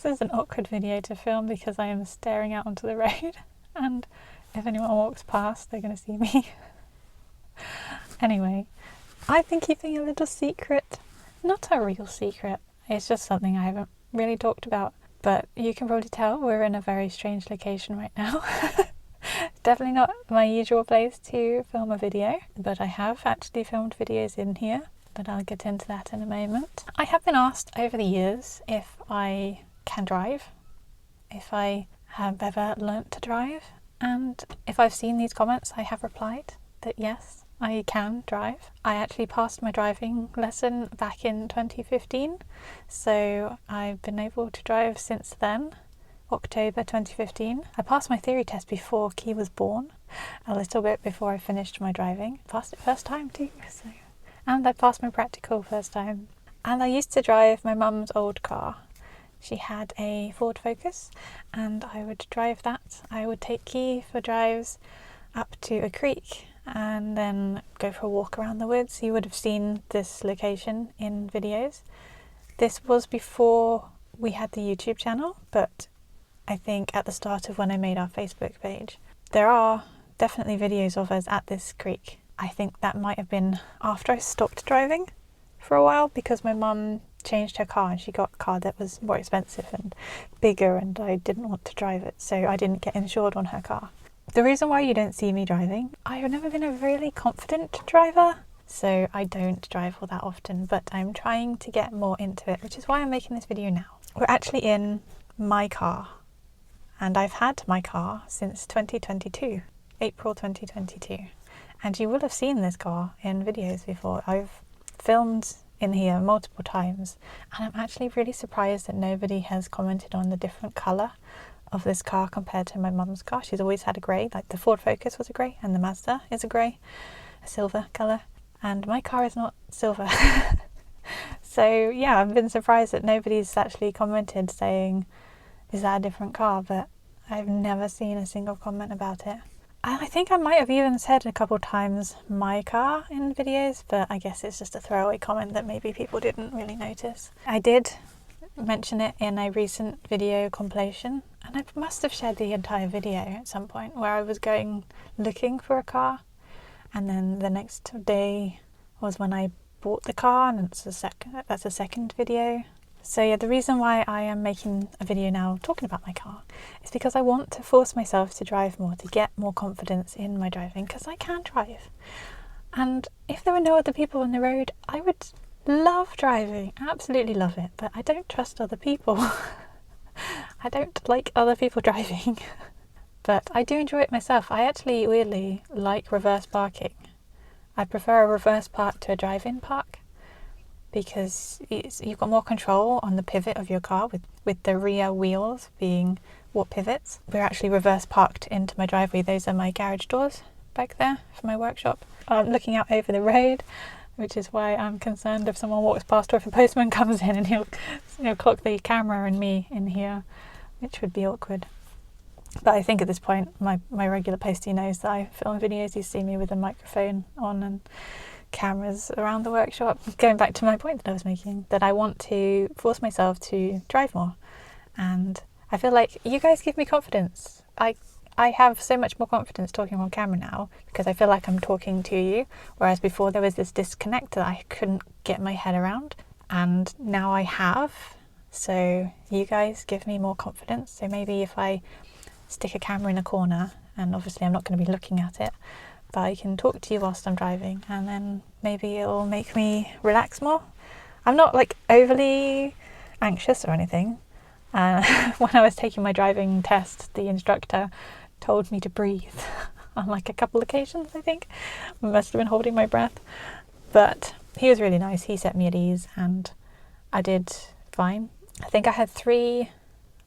This is an awkward video to film because I am staring out onto the road, and if anyone walks past, they're going to see me. Anyway, I've been keeping a little secret. Not a real secret, it's just something I haven't really talked about. But you can probably tell we're in a very strange location right now. Definitely not my usual place to film a video, but I have actually filmed videos in here, but I'll get into that in a moment. I have been asked over the years if I can drive, if I have ever learnt to drive, and if I've seen these comments, I have replied that yes, I can drive. I actually passed my driving lesson back in 2015, so I've been able to drive since then. October 2015. I passed my theory test before Key was born, a little bit before I finished my driving. Passed it first time too, so. And I passed my practical first time. And I used to drive my mum's old car. She had a Ford Focus and I would drive that. I would take Key for drives up to a creek and then go for a walk around the woods. You would have seen this location in videos. This was before we had the YouTube channel, but I think at the start of when I made our Facebook page. There are definitely videos of us at this creek. I think that might have been after I stopped driving for a while because my mum changed her car and she got a car that was more expensive and bigger, and I didn't want to drive it, so I didn't get insured on her car. The reason why you don't see me driving, I've never been a really confident driver, so I don't drive all that often, but I'm trying to get more into it, which is why I'm making this video now. We're actually in my car. And I've had my car since 2022, April 2022. And you will have seen this car in videos before. I've filmed in here multiple times, and I'm actually really surprised that nobody has commented on the different colour of this car compared to my mum's car. She's always had a grey, like the Ford Focus was a grey and the Mazda is a grey, a silver colour, and my car is not silver. So yeah, I've been surprised that nobody's actually commented saying, is that a different car? But I've never seen a single comment about it. I think I might have even said a couple times my car in videos, but I guess it's just a throwaway comment that maybe people didn't really notice. I did mention it in a recent video compilation, and I must have shared the entire video at some point where I was going looking for a car, and then the next day was when I bought the car, and that's a second video. So yeah, the reason why I am making a video now talking about my car is because I want to force myself to drive more, to get more confidence in my driving, because I can drive. And if there were no other people on the road, I would love driving, absolutely love it, but I don't trust other people. I don't like other people driving, but I do enjoy it myself. I actually weirdly like reverse parking. I prefer a reverse park to a drive-in park, because you've got more control on the pivot of your car with the rear wheels being what pivots. We're actually reverse parked into my driveway. Those are my garage doors back there for my workshop. I'm looking out over the road, which is why I'm concerned if someone walks past or if a postman comes in and he'll clock the camera and me in here, which would be awkward. But I think at this point my regular postie knows that I film videos. You see me with a microphone on and cameras around the workshop. Going back to my point that I was making, that I want to force myself to drive more, and I feel like you guys give me confidence. I have so much more confidence talking on camera now because I feel like I'm talking to you, whereas before there was this disconnect that I couldn't get my head around, and now I have. So you guys give me more confidence. So maybe if I stick a camera in a corner, and obviously I'm not going to be looking at it, but I can talk to you whilst I'm driving, and then maybe it'll make me relax more. I'm not like overly anxious or anything. When I was taking my driving test, the instructor told me to breathe on like a couple occasions, I think. I must have been holding my breath. But he was really nice. He set me at ease and I did fine. I think I had 3, I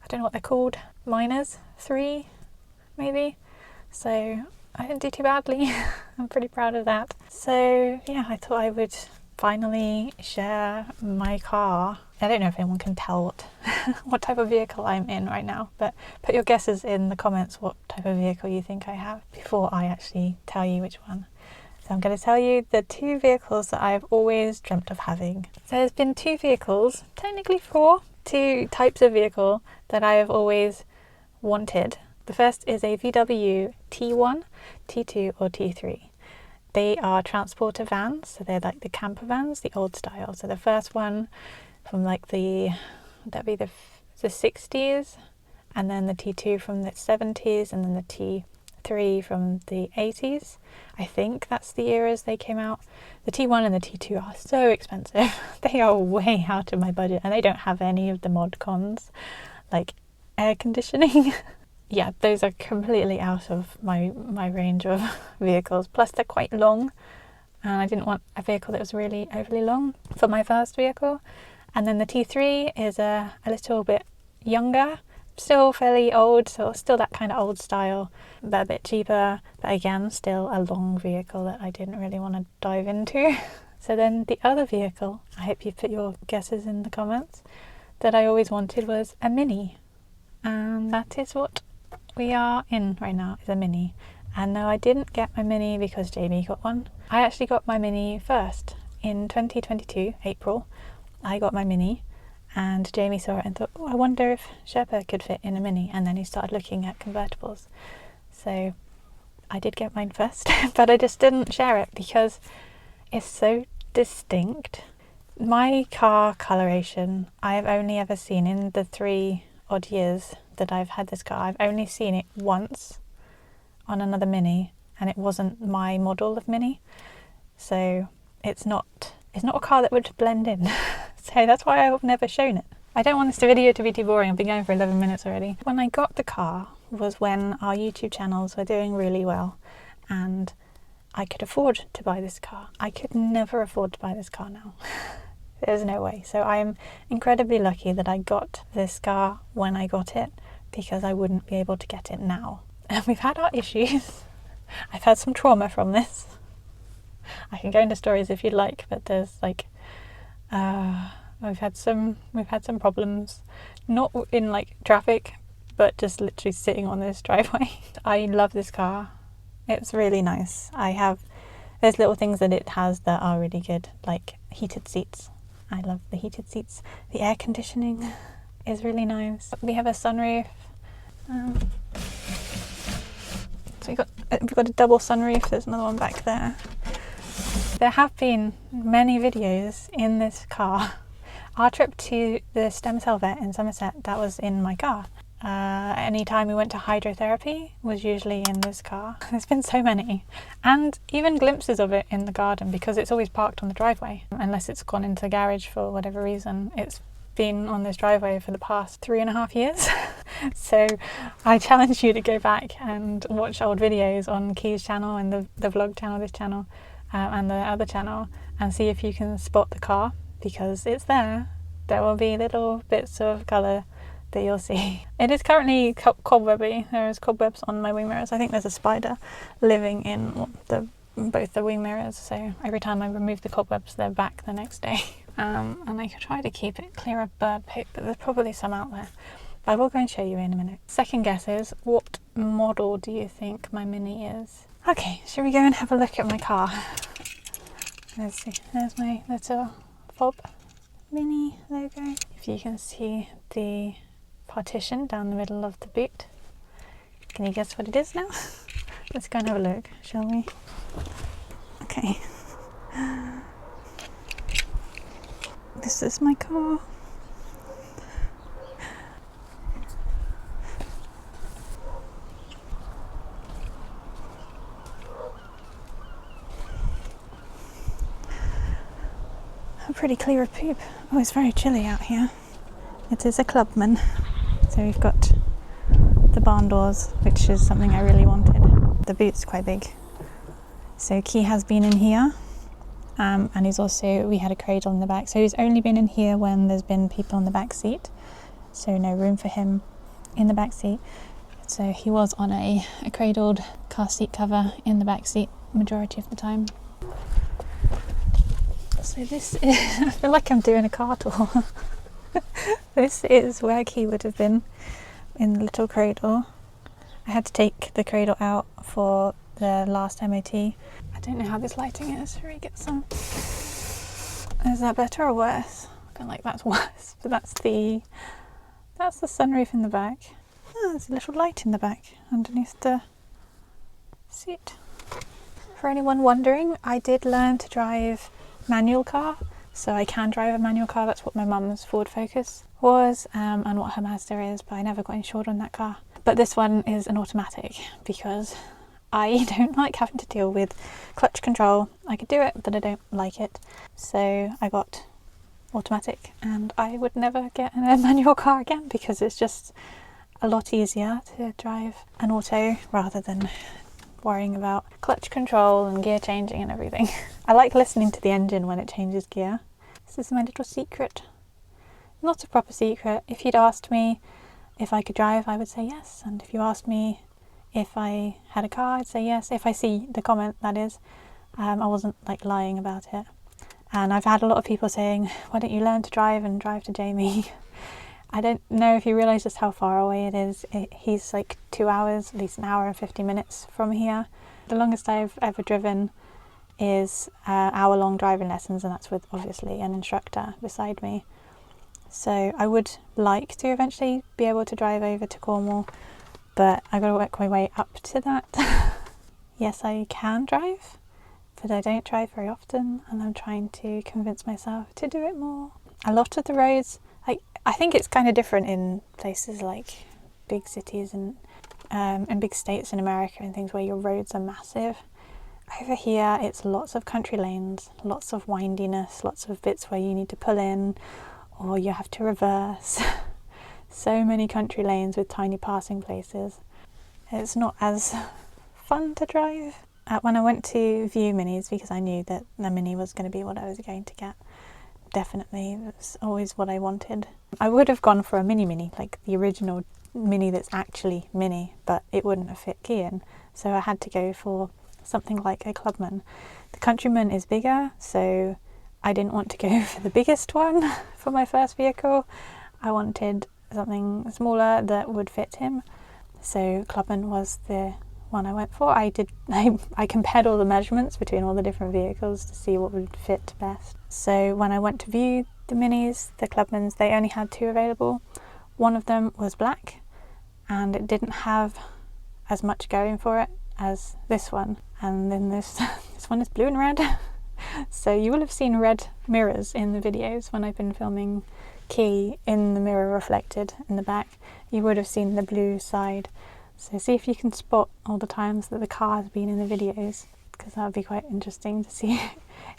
don't know what they're called, minors, 3 maybe. So I didn't do too badly. I'm pretty proud of that. So yeah, I thought I would finally share my car. I don't know if anyone can tell what type of vehicle I'm in right now, but put your guesses in the comments what type of vehicle you think I have before I actually tell you which one. So I'm going to tell you the 2 vehicles that I've always dreamt of having. So there's been 2 vehicles, technically 4, two types of vehicle that I have always wanted. The first is a VW T1, T2 or T3. They are transporter vans, so they're like the camper vans, the old style. So the first one from like that'd be the 60s, and then the T2 from the 70s, and then the T3 from the 80s. I think that's the eras they came out. The T1 and the T2 are so expensive. They are way out of my budget, and they don't have any of the mod cons, like air conditioning. Yeah, those are completely out of my range of vehicles. Plus they're quite long, and I didn't want a vehicle that was really overly long for my first vehicle. And then the T3 is a little bit younger, still fairly old, so still that kind of old style, but a bit cheaper, but again still a long vehicle that I didn't really want to dive into. So then the other vehicle, I hope you put your guesses in the comments, that I always wanted was a Mini, and that is what we are in right now, is a Mini. And no, I didn't get my Mini because Jamie got one. I actually got my Mini first in 2022, April. I got my Mini, and Jamie saw it and thought, oh, I wonder if Sherpa could fit in a Mini, and then he started looking at convertibles. So I did get mine first, but I just didn't share it because it's so distinct. My car coloration, I've only ever seen in the 3 odd years that I've had this car, I've only seen it once on another Mini, and it wasn't my model of Mini, so it's not a car that would blend in. So that's why I've never shown it. I don't want this video to be too boring. I've been going for 11 minutes already. When I got the car was when our YouTube channels were doing really well, and I could afford to buy this car. I could never afford to buy this car now. There's no way. So I'm incredibly lucky that I got this car when I got it, because I wouldn't be able to get it now. And we've had our issues. I've had some trauma from this. I can go into stories if you'd like, but there's like we've had some problems, not in like traffic, but just literally sitting on this driveway. I love this car. It's really nice. There's little things that it has that are really good, like heated seats. I love the heated seats. The air conditioning is really nice. We have a sunroof. So we've got a double sunroof. There's another one back there. There have been many videos in this car. Our trip to the stem cell vet in Somerset, that was in my car. Any time we went to hydrotherapy was usually in this car. There's been so many, and even glimpses of it in the garden, because it's always parked on the driveway unless it's gone into the garage for whatever reason. It's been on this driveway for the past 3.5 years. So I challenge you to go back and watch old videos on Key's channel and the vlog channel, this channel, and the other channel, and see if you can spot the car, because it's there. There will be little bits of colour that you'll see. It is currently cobwebby. There is cobwebs on my wing mirrors. I think there's a spider living in both the wing mirrors, so every time I remove the cobwebs they're back the next day. And I could try to keep it clear of bird poop, but there's probably some out there. But I will go and show you in a minute. Second guess is, what model do you think my Mini is? Okay, shall we go and have a look at my car? Let's see, there's my little fob Mini logo. If you can see the partition down the middle of the boot. Can you guess what it is now? Let's go and have a look, shall we? Okay. This is my car. Pretty clear of poop. Oh, it's very chilly out here. It is a Clubman. So we've got the barn doors, which is something I really wanted. The boot's quite big. So Key has been in here, and we had a cradle in the back. So he's only been in here when there's been people on the back seat. So no room for him in the back seat. So he was on a cradled car seat cover in the back seat majority of the time. So this is, I feel like I'm doing a car tour. This is where Key would have been, in the little cradle. I had to take the cradle out for the last MOT. I don't know how this lighting is. Should we get some? Is that better or worse? looking like that's worse, but that's the sunroof in the back. Oh, there's a little light in the back underneath the seat. For anyone wondering, I did learn to drive manual car, so I can drive a manual car. That's what my mum's Ford Focus was, and what her Mazda is, but I never got insured on that car. But this one is an automatic because I don't like having to deal with clutch control. I could do it, but I don't like it. So I got automatic, and I would never get a manual car again because it's just a lot easier to drive an auto rather than worrying about clutch control and gear changing and everything. I like listening to the engine when it changes gear. This is my little secret. Not a proper secret. If you'd asked me if I could drive, I would say yes. And if you asked me if I had a car, I'd say yes. If I see the comment, that is. I wasn't like lying about it. And I've had a lot of people saying, why don't you learn to drive and drive to Jamie? I don't know if you realise just how far away it is. He's like 2 hours, at least an hour and 50 minutes from here. The longest I've ever driven is hour-long driving lessons, and that's with obviously an instructor beside me. So I would like to eventually be able to drive over to Cornwall, but I've got to work my way up to that. Yes, I can drive, but I don't drive very often, and I'm trying to convince myself to do it more. A lot of the roads, I think it's kind of different in places like big cities and big states in America and things where your roads are massive. Over here, it's lots of country lanes, lots of windiness, lots of bits where you need to pull in or you have to reverse. So many country lanes with tiny passing places. It's not as fun to drive. When I went to view minis, because I knew that the mini was going to be what I was going to get, definitely, it's always what I wanted. I would have gone for a mini, like the original mini that's actually mini, but it wouldn't have fit Kian, so I had to go for something like a Clubman. The Countryman is bigger, so I didn't want to go for the biggest one for my first vehicle. I wanted something smaller that would fit him, so Clubman was the one I went for. I compared all the measurements between all the different vehicles to see what would fit best. So when I went to view the minis, the Clubmans, they only had 2 available. One of them was black, and it didn't have as much going for it as this one. And then this one is blue and red. So you will have seen red mirrors in the videos when I've been filming Key in the mirror reflected in the back. You would have seen the blue side. So see if you can spot all the times that the car has been in the videos, because that would be quite interesting to see.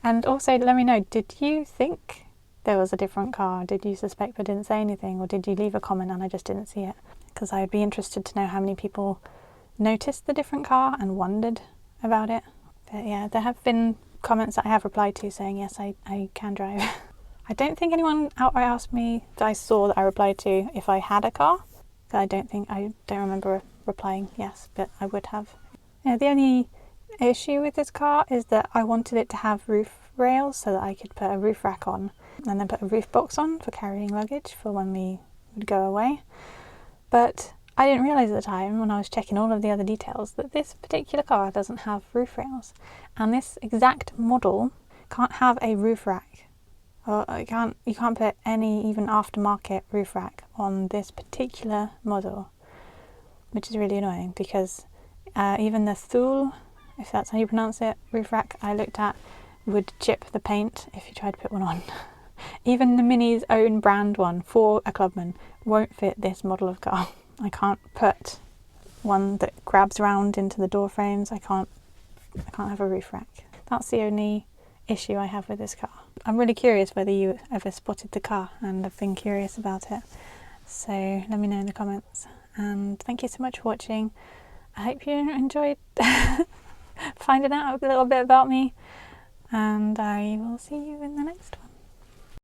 And also let me know, did you think there was a different car? Did you suspect but didn't say anything, or did you leave a comment and I just didn't see it? Because I'd be interested to know how many people noticed the different car and wondered about it. But yeah, there have been comments that I have replied to saying yes, I can drive. I don't think anyone outright asked me that I saw that I replied to if I had a car. I don't remember replying yes, but I would have. Yeah, the only issue with this car is that I wanted it to have roof rails so that I could put a roof rack on and then put a roof box on for carrying luggage for when we would go away. But I didn't realise at the time, when I was checking all of the other details, that this particular car doesn't have roof rails, and this exact model can't have a roof rack. Or you can't put any even aftermarket roof rack on this particular model, which is really annoying, because even the Thule, if that's how you pronounce it, roof rack I looked at would chip the paint if you tried to put one on. Even the Mini's own brand one for a Clubman won't fit this model of car. I can't put one that grabs round into the door frames. I can't have a roof rack. That's the only issue I have with this car. I'm really curious whether you ever spotted the car and have been curious about it. So let me know in the comments. And thank you so much for watching. I hope you enjoyed finding out a little bit about me. And I will see you in the next one.